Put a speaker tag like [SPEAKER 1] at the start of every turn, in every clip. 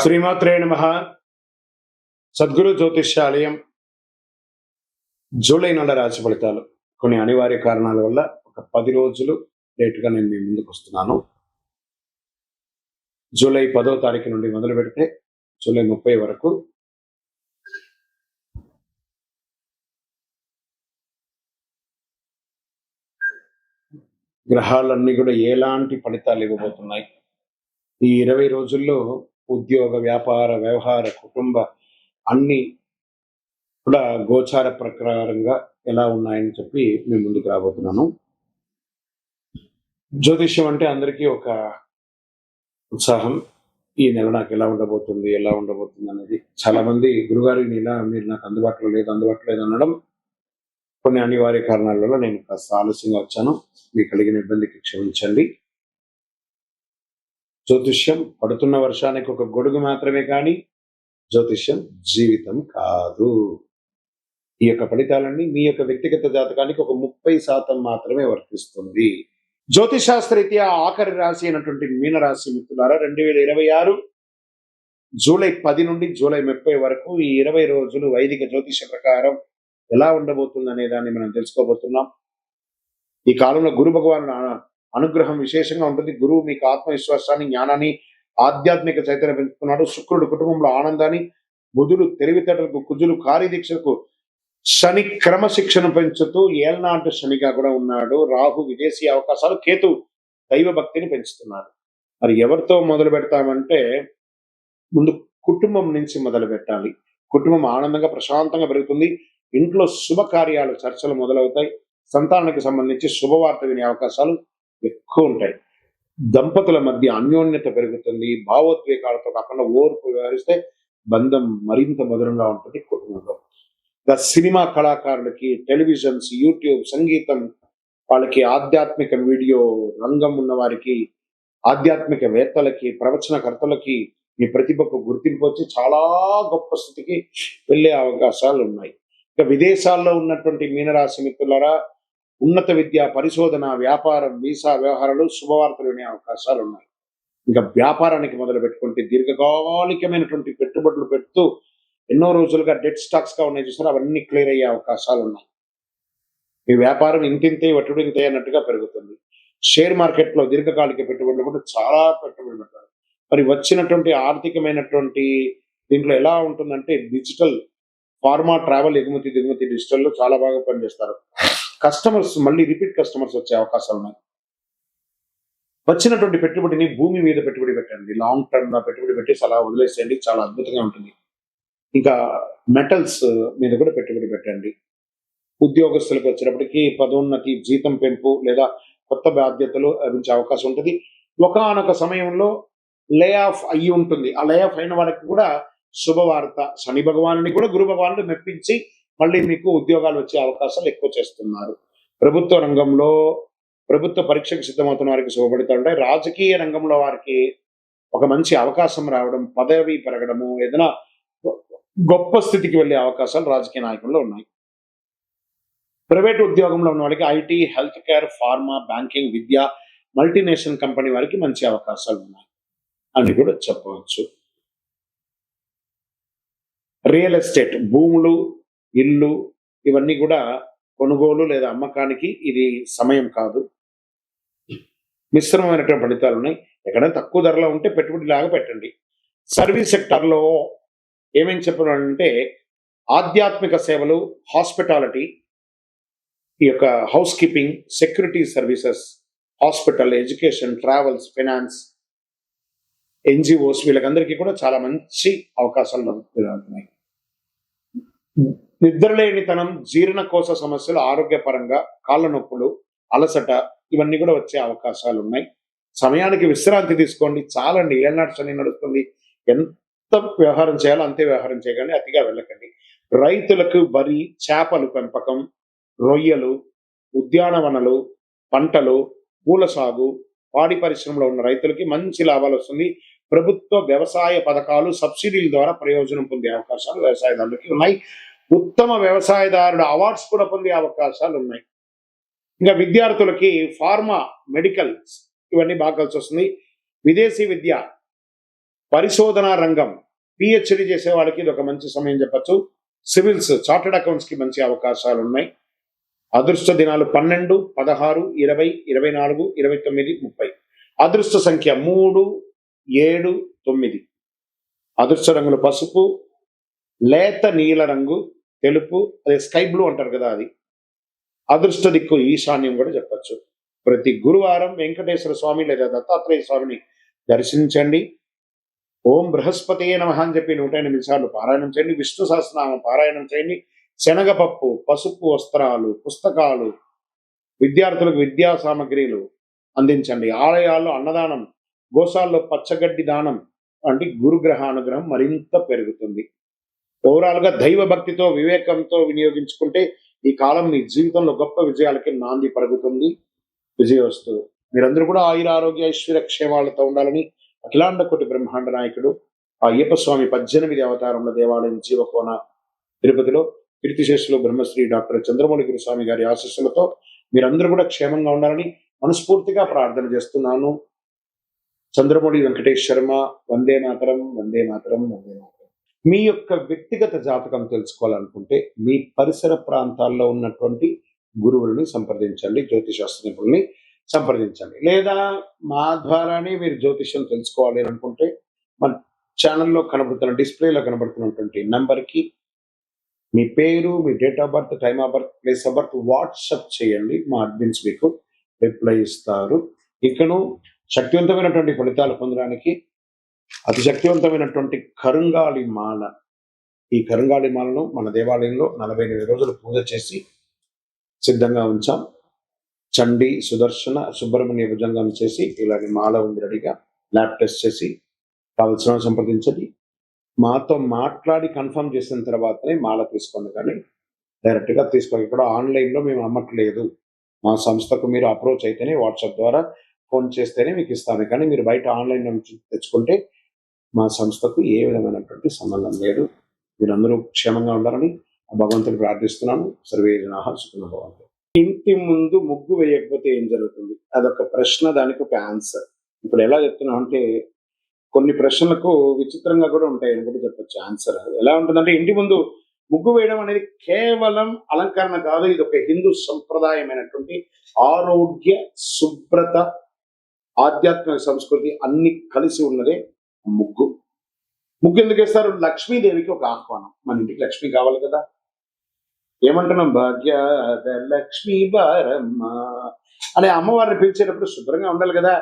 [SPEAKER 1] శ్రీమాత్రే నమః. సద్గురు జ్యోతిష్యాలయం జూలై నెల రాశి ఫలితాలు కొన్ని అనివార్య కారణాల వల్ల ఒక 10 రోజులు లేటుగా నేను మీ ముందుకు వస్తున్నాను. జూలై 10వ తారీఖు నుండి మొదలు పెడితే జూలై 30 వరకు గ్రహాలన్నీ కూడా ఎలాంటి ఫలితాలు ఇవ్వబోతున్నాయి, ఈ 20 రోజుల్లో ఉద్యోగ, వ్యాపార, వ్యవహార, కుటుంబ అన్ని కూడా గోచార ప్రకారంగా ఎలా ఉన్నాయని చెప్పి మీ ముందుకు రాబోతున్నాను. జ్యోతిష్యం అంటే అందరికీ ఒక ఉత్సాహం. ఈ నెల నాకు ఎలా ఉండబోతుంది అనేది చాలా మంది గురుగారు ఈ నెల మీరు నాకు అందుబాటులో లేదు అనడం కొన్ని అనివార్య కారణాల వల్ల నేను కాస్త ఆలస్యంగా వచ్చాను. మీకు కలిగిన ఇబ్బందికి క్షమించండి. జ్యోతిష్యం పడుతున్న వర్షానికి ఒక గొడుగు మాత్రమే కానీ జ్యోతిష్యం జీవితం కాదు. ఈ యొక్క ఫలితాలన్నీ మీ యొక్క వ్యక్తిగత జాతకానికి ఒక 30% మాత్రమే వర్తిస్తుంది. జ్యోతిశాస్త్రరీత్యా ఆఖరి రాశి అయినటువంటి మీనరాశి మిత్రులారా, 2026 జూలై 10 నుండి జూలై 30 వరకు ఈ 20 రోజులు వైదిక జ్యోతిష ప్రకారం ఎలా ఉండబోతుంది అనే దాన్ని మనం తెలుసుకోబోతున్నాం. ఈ కాలంలో గురు భగవాను అనుగ్రహం విశేషంగా ఉంటుంది. గురువు మీకు ఆత్మవిశ్వాసాన్ని, జ్ఞానాన్ని, ఆధ్యాత్మిక చైతన్యం పెంచుతున్నాడు. శుక్రుడు కుటుంబంలో ఆనందాన్ని, బుధుడు తెలివితేటలకు, కుజులు కార్యదీక్షకు, శని క్రమశిక్షణ పెంచుతూ ఏళ్నాటి శనిగా కూడా ఉన్నాడు. రాహు విదేశీ అవకాశాలు, కేతు దైవ భక్తిని పెంచుతున్నాడు. మరి ఎవరితో మొదలు పెడతామంటే ముందు కుటుంబం నుంచి మొదలు పెట్టాలి. కుటుంబం ఆనందంగా ప్రశాంతంగా పెరుగుతుంది. ఇంట్లో శుభకార్యాలు, చర్చలు మొదలవుతాయి. సంతానానికి సంబంధించి శుభవార్త వినే అవకాశాలు ఎక్కువ ఉంటాయి. దంపతుల మధ్య అన్యోన్యత పెరుగుతుంది. భావోద్వేగాలతో కాకుండా ఓర్పు వ్యవహరిస్తే బంధం మరింత మధురంగా ఉంటుంది కుటుంబంలో. సినిమా కళాకారులకి, టెలివిజన్స్, యూట్యూబ్, సంగీతం వాళ్ళకి, ఆధ్యాత్మిక వీడియో రంగం ఉన్న వారికి, ఆధ్యాత్మిక వేత్తలకి, ప్రవచనకర్తలకి మీ ప్రతిభకు గుర్తింపు వచ్చి చాలా గొప్ప స్థితికి వెళ్ళే అవకాశాలు ఉన్నాయి. ఇక విదేశాల్లో ఉన్నటువంటి మీనరాశి మిత్రులారా, ఉన్నత విద్య, పరిశోధన, వ్యాపారం, వీసా వ్యవహారాలు, శుభవార్తలు వినే అవకాశాలు ఉన్నాయి. ఇంకా వ్యాపారానికి మొదలు పెట్టుకుంటే దీర్ఘకాలికమైనటువంటి పెట్టుబడులు పెడుతూ ఎన్నో రోజులుగా డెడ్ స్టాక్స్ గా ఉన్నాయి చూసారు, అవన్నీ క్లియర్ అయ్యే అవకాశాలు ఉన్నాయి. మీ వ్యాపారం ఇంతింతే వట్టుడు ఇంతే అన్నట్టుగా పెరుగుతుంది. షేర్ మార్కెట్ లో దీర్ఘకాలిక పెట్టుబడులు కూడా చాలా పెట్టుబడులు పెట్టారు. మరి వచ్చినటువంటి ఆర్థికమైనటువంటి దీంట్లో ఎలా ఉంటుందంటే డిజిటల్, ఫార్మా, ట్రావెల్, ఎగుమతి దిగుమతి డిజిటల్లో చాలా బాగా పనిచేస్తారు. కస్టమర్స్ మళ్ళీ రిపీట్ కస్టమర్స్ వచ్చే అవకాశాలు ఉన్నాయి. వచ్చినటువంటి పెట్టుబడిని భూమి మీద పెట్టుబడి పెట్టండి. లాంగ్ టర్మ్ గా పెట్టుబడి పెట్టి అలా వదిలేసేయండి, చాలా అద్భుతంగా ఉంటుంది. ఇంకా మెటల్స్ మీద కూడా పెట్టుబడి పెట్టండి. ఉద్యోగస్తులకు వచ్చేటప్పటికి పదోన్నతి, జీతం పెంపు లేదా కొత్త బాధ్యతలు లభించే అవకాశం ఉంటుంది. ఒకానొక సమయంలో లే ఆఫ్ అయ్యి ఉంటుంది. ఆ లే ఆఫ్ అయిన వాళ్ళకి కూడా శుభవార్త, శని భగవానుని కూడా గురు భగవానుడు మెప్పించి మళ్ళీ మీకు ఉద్యోగాలు వచ్చే అవకాశాలు ఎక్కువ చేస్తున్నారు. ప్రభుత్వ రంగంలో ప్రభుత్వ పరీక్షకు సిద్ధమవుతున్న వారికి శుభపడుతూ ఉంటాయి. రాజకీయ రంగంలో వారికి ఒక మంచి అవకాశం రావడం, పదవి పెరగడము, ఏదైనా గొప్ప స్థితికి వెళ్ళే అవకాశాలు రాజకీయ నాయకుల్లో ఉన్నాయి. ప్రైవేట్ ఉద్యోగంలో ఉన్న వాళ్ళకి IT, health care, pharma, banking, Vidya, multinational company వారికి మంచి అవకాశాలు ఉన్నాయి అని కూడా చెప్పవచ్చు. రియల్ ఎస్టేట్, భూములు, ఇల్లు ఇవన్నీ కూడా కొనుగోలు లేదా అమ్మకానికి ఇది సమయం కాదు. మిశ్రమమైనటువంటి ఫలితాలు ఉన్నాయి. ఎక్కడైనా తక్కువ ధరలో ఉంటే పెట్టుబడి లాగా పెట్టండి. సర్వీస్ సెక్టర్లో ఏమేం చెప్పాలంటే ఆధ్యాత్మిక సేవలు, హాస్పిటాలిటీ, ఈ యొక్క housekeeping, security services, hospital, education, travels, finance, NGOs వీళ్ళకందరికీ కూడా చాలా మంచి అవకాశాలు ఉన్నాయి. నిద్రలేనితనం, జీర్ణకోశ సమస్యలు, ఆరోగ్యపరంగా కాళ్ళ నొప్పులు, అలసట ఇవన్నీ కూడా వచ్చే అవకాశాలు ఉన్నాయి. సమయానికి విశ్రాంతి తీసుకోండి. చాలండి, ఏళ్ళనాటి శని నడుస్తుంది. ఎంత వ్యవహారం చేయాలో అంతే వ్యవహారం చేయకండి, అతిగా వెళ్ళకండి. రైతులకు వరి, చేపలు పెంపకం, రొయ్యలు, ఉద్యానవనలు, పంటలు, పూల సాగు, పాడి పరిశ్రమలో ఉన్న రైతులకి మంచి లాభాలు వస్తుంది. ప్రభుత్వ వ్యవసాయ పథకాలు, సబ్సిడీల ద్వారా ప్రయోజనం పొందే అవకాశాలు వ్యవసాయదారులకి ఉన్నాయి. ఉత్తమ వ్యవసాయదారుడు అవార్డ్స్ కూడా పొందే అవకాశాలు ఉన్నాయి. ఇంకా విద్యార్థులకి ఫార్మా, మెడికల్ ఇవన్నీ బాగా కలిసి వస్తుంది. విదేశీ విద్య, పరిశోధనా రంగం, పిహెచ్డి చేసే వాళ్ళకి ఇది ఒక మంచి సమయం చెప్పచ్చు. సివిల్స్, చార్టెడ్ అకౌంట్స్ కి మంచి అవకాశాలు ఉన్నాయి. అదృష్ట దినాలు 12, 16, 20, 24, 29, 30. అదృష్ట సంఖ్య 3, 7, 9. అదృష్ట రంగులు పసుపు, లేత నీల రంగు, తెలుపు, అదే స్కై బ్లూ అంటారు కదా అది. అదృష్ట దిక్కు ఈశాన్యం కూడా చెప్పచ్చు. ప్రతి గురువారం వెంకటేశ్వర స్వామి లేదా దత్తాత్రేయ స్వామిని దర్శించండి. ఓం బృహస్పతే నమః అని చెప్పి 108 సార్లు పారాయణం చేయండి. విష్ణు సహస్రనామం పారాయణం చేయండి. శనగపప్పు, పసుపు వస్త్రాలు, పుస్తకాలు, విద్యార్థులకు విద్యా సామగ్రిలు అందించండి. ఆలయాల్లో అన్నదానం, గోశాల్లో పచ్చగడ్డి దానం అంటే గురుగ్రహ అనుగ్రహం మరింత పెరుగుతుంది. ఓవరాల్ గా దైవ భక్తితో వివేకంతో వినియోగించుకుంటే ఈ కాలం మీ జీవితంలో గొప్ప విజయాలకి నాంది పలుకుతుంది. విజయోస్తు. మీరందరూ కూడా ఆయుర ఆరోగ్య ఐశ్వర్య క్షేమాలతో ఉండాలని అఖిలాండ కోటి బ్రహ్మాండ నాయకుడు ఆ అయ్యప్ప స్వామి 18 అవతారముల దేవాలయం జీవకోన తిరుపతిలో కీర్తిశేషులు బ్రహ్మశ్రీ డాక్టర్ చంద్రమౌళి గురుస్వామి గారి ఆశీస్సులతో మీరందరూ కూడా క్షేమంగా ఉండాలని మనస్ఫూర్తిగా ప్రార్థన చేస్తున్నాను. చంద్రమౌళి వెంకటేష్ శర్మ. వందే మాతరం, వందే మాతరం, వందే మాతరం. మీ యొక్క వ్యక్తిగత జాతకం తెలుసుకోవాలనుకుంటే మీ పరిసర ప్రాంతాల్లో ఉన్నటువంటి గురువుల్ని సంప్రదించండి, జ్యోతిశాస్త్ర నిపుణుల్ని సంప్రదించండి. లేదా మా ద్వారానే మీరు జ్యోతిష్యం తెలుసుకోవాలి అని అనుకుంటే మన ఛానల్లో కనబడుతున్న డిస్ప్లేలో కనబడుతున్నటువంటి నంబర్కి మీ పేరు, మీ date of birth, time of birth, place of birth WhatsApp చేయండి. మా అడ్మిన్స్ మీకు రిప్లై ఇస్తారు. ఇకను శక్తివంతమైనటువంటి ఫలితాలు పొందడానికి అతి శక్తివంతమైనటువంటి కరుంగాళి మాల, ఈ కరుంగాళి మాలను మన దేవాలయంలో 48 రోజులు పూజ చేసి సిద్ధంగా ఉంచాం. చండి, సుదర్శన, సుబ్రహ్మణ్య భుజంగం చేసి ఇలాంటి మాల ఉంది రెడీగా. ల్యాబ్ టెస్ట్ చేసి కావలసిన సంప్రదించండి. మాతో మాట్లాడి కన్ఫర్మ్ చేసిన తర్వాతనే మాల తీసుకోండి, కానీ డైరెక్ట్గా తీసుకోండి. ఇక్కడ ఆన్లైన్లో మేము అమ్మట్లేదు. మా సంస్థకు మీరు అప్రోచ్ అయితేనే వాట్సాప్ ద్వారా ఫోన్ చేస్తేనే మీకు ఇస్తాము, కానీ మీరు బయట ఆన్లైన్ నుంచి తెచ్చుకుంటే మా సంస్థకు ఏ విధమైనటువంటి సంబంధం లేదు. మీరందరూ క్షేమంగా ఉండాలని భగవంతుని ప్రార్థిస్తున్నాను. సర్వే జనాః సుఖినో భవంతు. ఇంటి ముందు ముగ్గు వేయకపోతే ఏం జరుగుతుంది? అదొక ప్రశ్న, దానికి ఒక ఆన్సర్. ఇప్పుడు ఎలా చెప్తున్నాం అంటే కొన్ని ప్రశ్నలకు విచిత్రంగా కూడా ఉంటాయని కూడా చెప్పొచ్చు ఆన్సర్. ఎలా ఉంటుందంటే ఇంటి ముందు ముగ్గు వేయడం అనేది కేవలం అలంకరణ కాదు. ఇది ఒక హిందూ సంప్రదాయమైనటువంటి ఆరోగ్య, శుభ్రత, ఆధ్యాత్మిక సంస్కృతి అన్ని కలిసి ఉన్నదే ముగ్గు. ముగ్గు ఎందుకు వేస్తారు? లక్ష్మీదేవికి ఒక ఆహ్వానం. మన ఇంటికి లక్ష్మి కావాలి కదా. ఏమంటున్నాం? భాగ్యాద లక్ష్మీ బారమ్మ అనే అమ్మవారిని పిలిచేటప్పుడు శుభ్రంగా ఉండాలి కదా.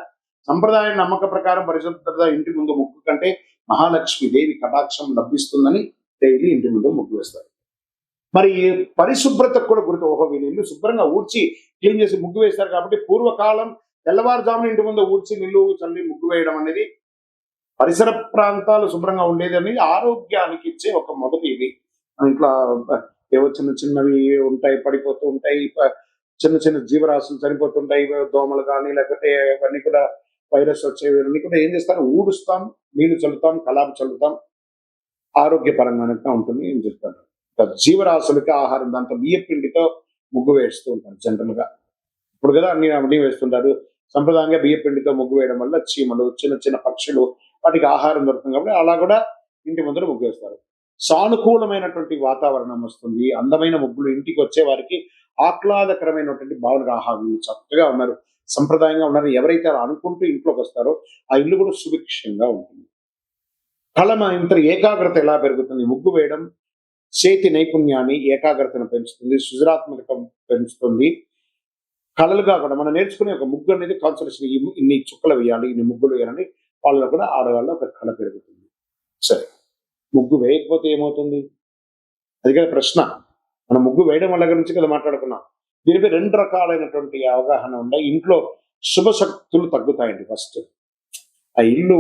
[SPEAKER 1] సంప్రదాయ నమ్మక ప్రకారం పరిశుభ్రత ఇంటి ముందు ముగ్గు కంటే మహాలక్ష్మి దేవి కటాక్షం లభిస్తుందని డైలీ ఇంటి ముందు ముగ్గు వేస్తారు. మరి పరిశుభ్రతకు కూడా గుర్తు. ఓహో, వీళ్ళు ఇల్లు శుభ్రంగా ఊడ్చి క్లీన్ చేసి ముగ్గు వేస్తారు కాబట్టి పూర్వకాలం తెల్లవారుజామున ఇంటి ముందు ఊడ్చి నిల్లు చల్లి ముగ్గు వేయడం అనేది పరిసర ప్రాంతాలు శుభ్రంగా ఉండేది అనేది ఆరోగ్యానికి ఇచ్చే ఒక మొదటి ఇది. ఇంట్లో ఏవో చిన్న చిన్నవి ఉంటాయి, పడిపోతూ ఉంటాయి, చిన్న చిన్న జీవరాశులు చనిపోతుంటాయి, దోమలు కానీ లేకపోతే ఇవన్నీ కూడా వైరస్ వచ్చేవి అన్నీ కూడా ఏం చేస్తారు? ఊడుస్తాం, నీళ్లు చల్లుతాం, కలాపు చల్లుతాం, ఆరోగ్యపరంగానే ఉంటుంది ఏం చెప్తారు. జీవరాశులకి ఆహారం, దాంతో బియ్య పిండితో ముగ్గు వేస్తూ ఉంటారు జనరల్ గా. ఇప్పుడు కదా అన్ని వేస్తుంటారు. సంప్రదాయంగా బియ్య పిండితో ముగ్గు వేయడం వల్ల చీమలు, చిన్న చిన్న పక్షులు వాటికి ఆహారం దొరుకుతుంది కాబట్టి అలా కూడా ఇంటి ముందర ముగ్గు వేస్తారు. సానుకూలమైనటువంటి వాతావరణం వస్తుంది. అందమైన ముగ్గులు ఇంటికి వచ్చే వారికి ఆహ్లాదకరమైనటువంటి భావన. ఆహా, వీళ్ళు చక్కగా ఉన్నారు, సంప్రదాయంగా ఉన్నారు, ఎవరైతే అలా అనుకుంటూ ఇంట్లోకి వస్తారో ఆ ఇల్లు కూడా సుభిక్షంగా ఉంటుంది. ఇంత ఏకాగ్రత ఎలా పెరుగుతుంది? ముగ్గు వేయడం చేతి నైపుణ్యాన్ని, ఏకాగ్రతను పెంచుతుంది, సృజనాత్మకత పెంచుతుంది. కళలుగా కూడా మనం నేర్చుకునే ఒక ముగ్గు అనేది కాన్సన్ట్రేషన్, ఇన్ని చుక్కలు వేయాలి, ఇన్ని ముగ్గులు వేయాలని వాళ్ళలో కూడా ఆడవాళ్ళ ఒక కళ పెరుగుతుంది. సరే, ముగ్గు వేయకపోతే ఏమవుతుంది? అది కదా ప్రశ్న. మనం ముగ్గు వేయడం వల్ల గురించి కదా మాట్లాడుకున్నాం. దీనిపై 2 రకాలైనటువంటి అవగాహన ఉన్నాయి. ఇంట్లో శుభశక్తులు తగ్గుతాయండి. ఫస్ట్, ఆ ఇల్లు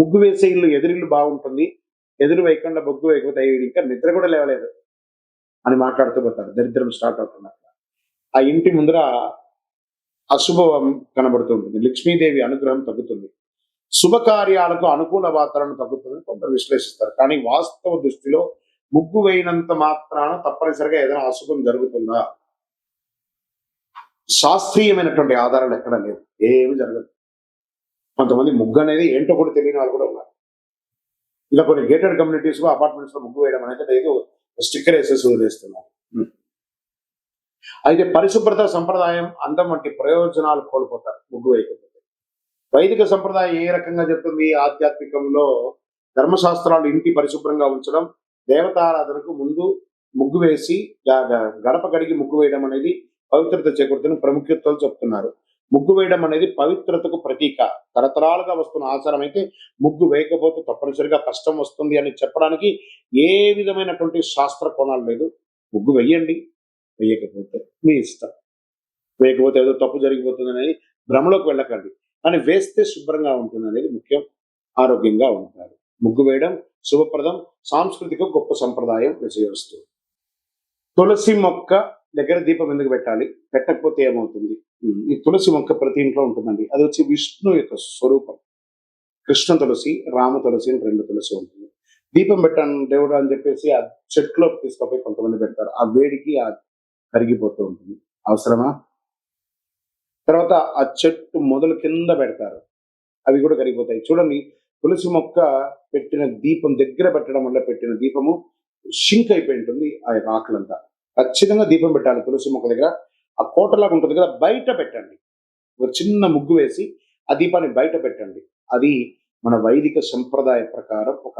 [SPEAKER 1] ముగ్గు వేసే ఇల్లు, ఎదురిల్లు బాగుంటుంది, ఎదురు వేయకుండా ముగ్గు వేయకపోతే ఇంకా నిద్ర కూడా లేవలేదు అని మాట్లాడుతూ పోతారు. దరిద్రం స్టార్ట్ అవుతుంది. ఆ ఇంటి ముందర అశుభం కనబడుతూ ఉంటుంది. లక్ష్మీదేవి అనుగ్రహం తగ్గుతుంది. శుభకార్యాలకు అనుకూల వాతావరణం తగ్గుతుంది కొందరు విశ్లేషిస్తారు. కానీ వాస్తవ దృష్టిలో ముగ్గు వేయినంత మాత్రాన తప్పనిసరిగా ఏదైనా అశుభం జరుగుతుందా? శాస్త్రీయమైనటువంటి ఆధారాలు ఎక్కడ లేదు, ఏమి జరగదు. కొంతమంది ముగ్గు అనేది ఏంటో కూడా తెలియని వాళ్ళు కూడా ఉన్నారు. ఇలా కొన్ని గేటెడ్ కమ్యూనిటీస్ లో అపార్ట్మెంట్స్ లో ముగ్గు వేయడం అనేది లేదు, స్టిక్కర్ వేసేసి వదిలేస్తున్నారు. అయితే పరిశుభ్రత సంప్రదాయం అందం వంటి ప్రయోజనాలు కోల్పోతారు ముగ్గు వేయకపోతే. వైదిక సంప్రదాయం ఏ రకంగా చెప్తుంది? ఆధ్యాత్మికంలో ధర్మశాస్త్రాలు ఇంటి పరిశుభ్రంగా ఉంచడం, దేవతారాధనకు ముందు ముగ్గు వేసి గడప కడిగి ముగ్గు వేయడం అనేది పవిత్రత చేకూరుతున్న ప్రాముఖ్యతలు చెప్తున్నారు. ముగ్గు వేయడం అనేది పవిత్రతకు ప్రతీక. తరతరాలుగా వస్తున్న ఆచారం అయితే ముగ్గు వేయకపోతే తప్పనిసరిగా కష్టం వస్తుంది అని చెప్పడానికి ఏ విధమైనటువంటి శాస్త్ర కోణాలు లేదు. ముగ్గు వెయ్యండి, వేయకపోతే మీ ఇష్టం. వేయకపోతే ఏదో తప్పు జరిగిపోతుంది అనేది భ్రమలోకి వెళ్ళకండి, కానీ వేస్తే శుభ్రంగా ఉంటుంది అనేది ముఖ్యం. ఆరోగ్యంగా ఉంటారు. ముగ్గు వేయడం శుభప్రదం, సాంస్కృతిక గొప్ప సంప్రదాయం. విజయవస్తు. తులసి మొక్క దగ్గర దీపం ఎందుకు పెట్టాలి? పెట్టకపోతే ఏమవుతుంది? ఈ తులసి మొక్క ప్రతి ఇంట్లో ఉంటుందండి. అది వచ్చి విష్ణు యొక్క స్వరూపం. కృష్ణ తులసి, రామ తులసి అని 2 తులసి ఉంటుంది. దీపం పెట్టాను దేవుడు అని చెప్పేసి ఆ చెట్లో తీసుకుపోయి కొంతమంది పెడతారు. ఆ వేడికి ఆ కరిగిపోతూ ఉంటుంది. అవసరమా? తర్వాత ఆ చెట్టు మొదలు కింద పెడతారు, అవి కూడా కరిగిపోతాయి. చూడండి, తులసి మొక్క పెట్టిన దీపం దగ్గర పెట్టడం వల్ల పెట్టిన దీపము షింక్ అయిపోయి ఉంటుంది. ఆ యొక్క ఆకులంతా ఖచ్చితంగా దీపం పెట్టాలి తులసి మొక్క దగ్గర. ఆ కోటలాగా ఉంటుంది కదా, బయట పెట్టండి. ఒక చిన్న ముగ్గు వేసి ఆ దీపాన్ని బయట పెట్టండి. అది మన వైదిక సంప్రదాయ ప్రకారం ఒక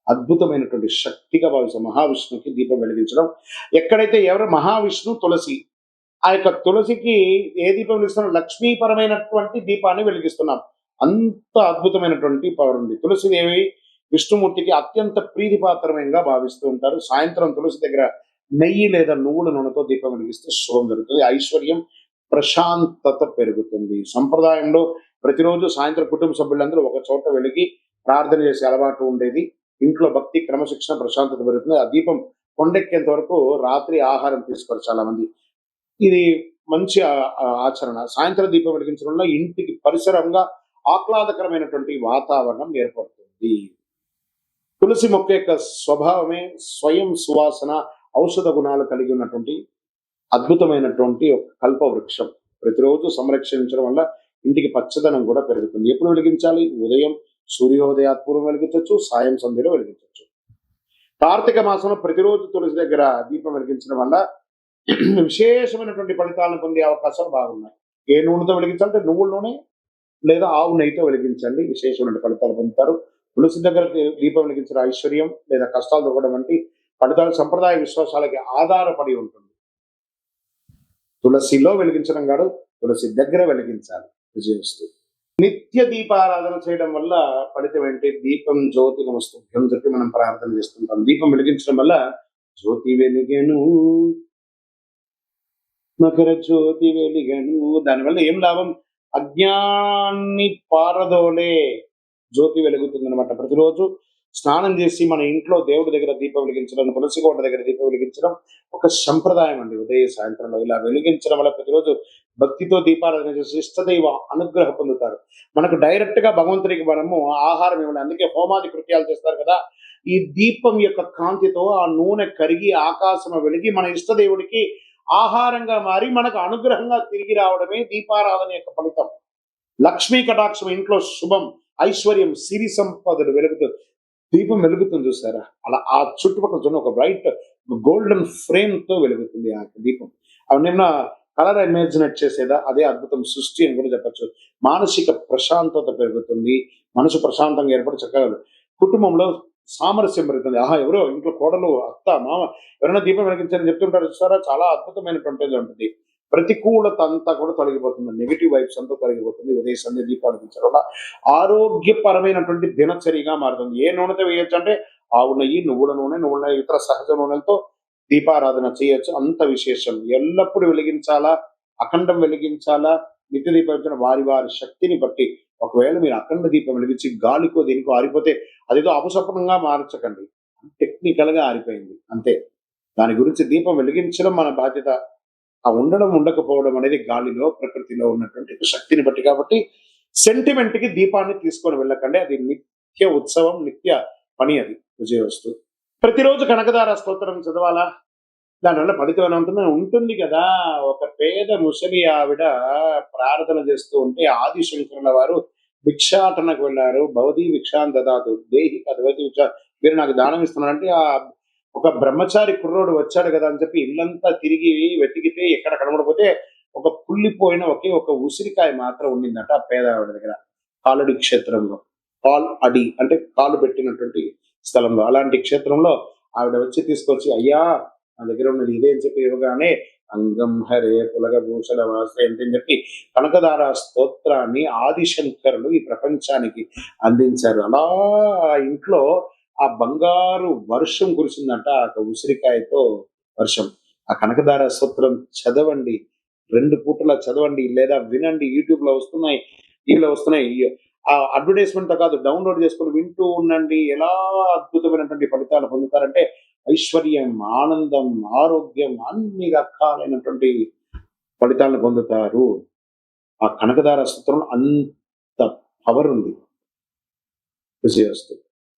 [SPEAKER 1] అద్భుతమైనటువంటి శక్తిగా భావిస్తాం. మహావిష్ణువుకి దీపం వెలిగించడం. ఎక్కడైతే ఎవరు మహావిష్ణు తులసి, ఆ యొక్క తులసికి ఏ దీపం వెలిగిస్తున్నాం? లక్ష్మీపరమైనటువంటి దీపాన్ని వెలిగిస్తున్నాం. అంత అద్భుతమైనటువంటి పవర్ ఉంది. తులసిదేవి విష్ణుమూర్తికి అత్యంత ప్రీతిపాత్రమైనగా భావిస్తూ ఉంటారు. సాయంత్రం తులసి దగ్గర నెయ్యి లేదా నువ్వుల నూనెతో దీపం వెలిగిస్తే శుభం జరుగుతుంది. ఐశ్వర్యం, ప్రశాంతత పెరుగుతుంది. సంప్రదాయంలో ప్రతిరోజు సాయంత్రం కుటుంబ సభ్యులందరూ ఒక చోట వెలిగి ప్రార్థన చేసే అలవాటు ఉండేది. ఇంట్లో భక్తి, క్రమశిక్షణ, ప్రశాంతత పెరుగుతుంది. ఆ దీపం కొండెక్కేంత వరకు రాత్రి ఆహారం తీసుకోరు చాలా మంది. ఇది మంచి ఆచరణ. సాయంత్రం దీపం వెలిగించడం వల్ల ఇంటికి పరిసరంగా ఆహ్లాదకరమైనటువంటి వాతావరణం ఏర్పడుతుంది. తులసి మొక్క యొక్క స్వభావమే స్వయం సువాసన, ఔషధ గుణాలు కలిగి ఉన్నటువంటి అద్భుతమైనటువంటి ఒక కల్ప వృక్షం. ప్రతిరోజు సంరక్షించడం వల్ల ఇంటికి పచ్చదనం కూడా పెరుగుతుంది. ఎప్పుడు వెలిగించాలి? ఉదయం సూర్యోదయాత్పూర్వం వెలిగించవచ్చు, సాయం సంధ్యలో వెలిగించవచ్చు. కార్తీక మాసంలో ప్రతిరోజు తులసి దగ్గర దీపం వెలిగించడం వల్ల విశేషమైనటువంటి ఫలితాలను పొందే అవకాశాలు బాగున్నాయి. ఏ నూనెతో వెలిగించాలంటే నువ్వుల నూనె లేదా ఆవు నెయ్యితో వెలిగించండి, విశేషమైన ఫలితాలు పొందుతారు. తులసి దగ్గర దీపం వెలిగించిన ఐశ్వర్యం లేదా కష్టాలు దొరకడం వంటి ఫలితాలు సంప్రదాయ విశ్వాసాలకి ఆధారపడి ఉంటుంది. తులసిలో వెలిగించడం కాదు, తులసి దగ్గర వెలిగించాలి. విజయవస్తు. నిత్య దీపారాధన చేయడం వల్ల ఫలితం ఏంటి? దీపం జ్యోతి నమస్తుభ్యం చెప్పి మనం ప్రార్థన చేస్తుంటాం. దీపం వెలిగించడం వల్ల జ్యోతి వెలిగెను, మకర జ్యోతి వెలిగెను. దానివల్ల ఏం లాభం? అజ్ఞాన్ని పారదోలే జ్యోతి వెలుగుతుంది అనమాట. ప్రతిరోజు స్నానం చేసి మన ఇంట్లో దేవుడి దగ్గర దీపం వెలిగించడం, తులసి కోట దగ్గర దీపం వెలిగించడం ఒక సంప్రదాయం అండి. ఉదయ సాయంత్రంలో ఇలా వెలిగించడం వల్ల ప్రతిరోజు భక్తితో దీపారాధన చేసి ఇష్టదైవ అనుగ్రహ పొందుతారు. మనకు డైరెక్ట్ గా భగవంతునికి మనము ఆహారం ఇవ్వాలి. అందుకే హోమాది కృత్యాలు చేస్తారు కదా. ఈ దీపం యొక్క కాంతితో ఆ నూనె కరిగి ఆకాశం వెలిగి మన ఇష్టదేవుడికి ఆహారంగా మారి మనకు అనుగ్రహంగా తిరిగి రావడమే దీపారాధన యొక్క ఫలితం. లక్ష్మీ కటాక్షం, ఇంట్లో శుభం, ఐశ్వర్యం, సిరి సంపదలు వెలుగుతుంది. దీపం వెలుగుతుంది చూసారా? అలా ఆ చుట్టుపక్కల చూడండి, ఒక బ్రైట్ గోల్డెన్ ఫ్రేమ్ తో వెలుగుతుంది ఆ దీపం. అవన్నీ కలర్ ఇమాజినేట్ చేసేదా? అదే అద్భుతం, సృష్టి అని కూడా చెప్పచ్చు. మానసిక ప్రశాంతత పెరుగుతుంది. మనసు ప్రశాంతంగా ఏర్పడి చక్కగా కుటుంబంలో సామరస్యం పెరుగుతుంది. ఎవరో ఇంట్లో కోడలు, అత్త, మామ ఎవరైనా దీపం వెలిగించాలని చెప్తుంటారు చూసారా? చాలా అద్భుతమైనటువంటిది ఉంటుంది. ప్రతికూలత అంతా కూడా తొలగిపోతుంది. నెగిటివ్ వైబ్స్ అంతా తొలగిపోతుంది. ఉదయ సంధ్య దీపాలు వెలిగించడం వల్ల ఆరోగ్యపరమైనటువంటి దినచర్యగా మారుతుంది. ఏ నూనెతో వేయొచ్చు అంటే ఆవు నెయ్యి, నువ్వుల నూనె, ఇతర సహజ నూనెలతో దీపారాధన చేయొచ్చు. అంత విశేషం. ఎల్లప్పుడూ వెలిగించాలా, అఖండం వెలిగించాలా, నిత్య దీపం వారి వారి శక్తిని బట్టి. ఒకవేళ మీరు అఖండ దీపం వెలిగించి గాలికో దేనికో ఆరిపోతే అదేదో అపశకునంగా మార్చకండి. టెక్నికల్ గా ఆరిపోయింది అంతే. దాని గురించి దీపం వెలిగించడం మన బాధ్యత. ఆ ఉండడం ఉండకపోవడం అనేది గాలిలో, ప్రకృతిలో ఉన్నటువంటి శక్తిని బట్టి. కాబట్టి సెంటిమెంట్ కి దీపాన్ని తీసుకొని వెళ్ళకండి. అది నిత్య ఉత్సవం, నిత్య పని. అది విజయవస్తు. ప్రతిరోజు కనకదార స్తోత్రం చదవాలా? దానివల్ల ఫలితం ఎలా ఉంటుంది? ఉంటుంది కదా. ఒక పేద ముసలి ఆవిడ ప్రార్థన చేస్తూ ఉంటే ఆదిశంకరుల వారు భిక్షాటనకు వెళ్ళారు. భవతి భిక్షాం దదాతు దేహి కదవతి భిక్ష, మీరు నాకు దానం ఇస్తున్నారంటే ఒక బ్రహ్మచారి కుర్రోడు వచ్చాడు కదా అని చెప్పి ఇల్లంతా తిరిగి వెతికితే ఎక్కడ కనబడపోతే ఒక కుళ్ళిపోయిన ఒకే ఒక ఉసిరికాయ మాత్రం ఉండిందట ఆ పేదవాడి దగ్గర, కాలడి క్షేత్రంలో. కాల్ అడి అంటే కాలు పెట్టినటువంటి స్థలంలో, అలాంటి క్షేత్రంలో ఆవిడ వచ్చి తీసుకొచ్చి, అయ్యా నా దగ్గర ఉన్నది ఇదే అని చెప్పి ఇవ్వగానే, అంగం హరే పులగ భూషణ వాసే అని చెప్పి కనకదార స్తోత్రాన్ని ఆదిశంకరులు ఈ ప్రపంచానికి అందించారు. అలా ఆ ఇంట్లో ఆ బంగారు వర్షం కురిసిందంట, ఆ ఉసిరికాయతో వర్షం. ఆ కనకదార స్తోత్రం చదవండి, 2 పూటలా చదవండి లేదా వినండి. యూట్యూబ్‌లో వస్తున్నాయి, టీవీలో వస్తున్నాయి. ఆ అడ్వర్టైజ్‌మెంట్‌తో కాదు, డౌన్‌లోడ్ చేసుకొని వింటూ ఉండండి. ఎలా అద్భుతమైనటువంటి ఫలితాలు పొందుతారంటే ఐశ్వర్యం, ఆనందం, ఆరోగ్యం అన్ని రకాలైనటువంటి ఫలితాలను పొందుతారు. ఆ కనకదార స్తోత్రంలో అంత పవర్ ఉంది. విజయోస్తు.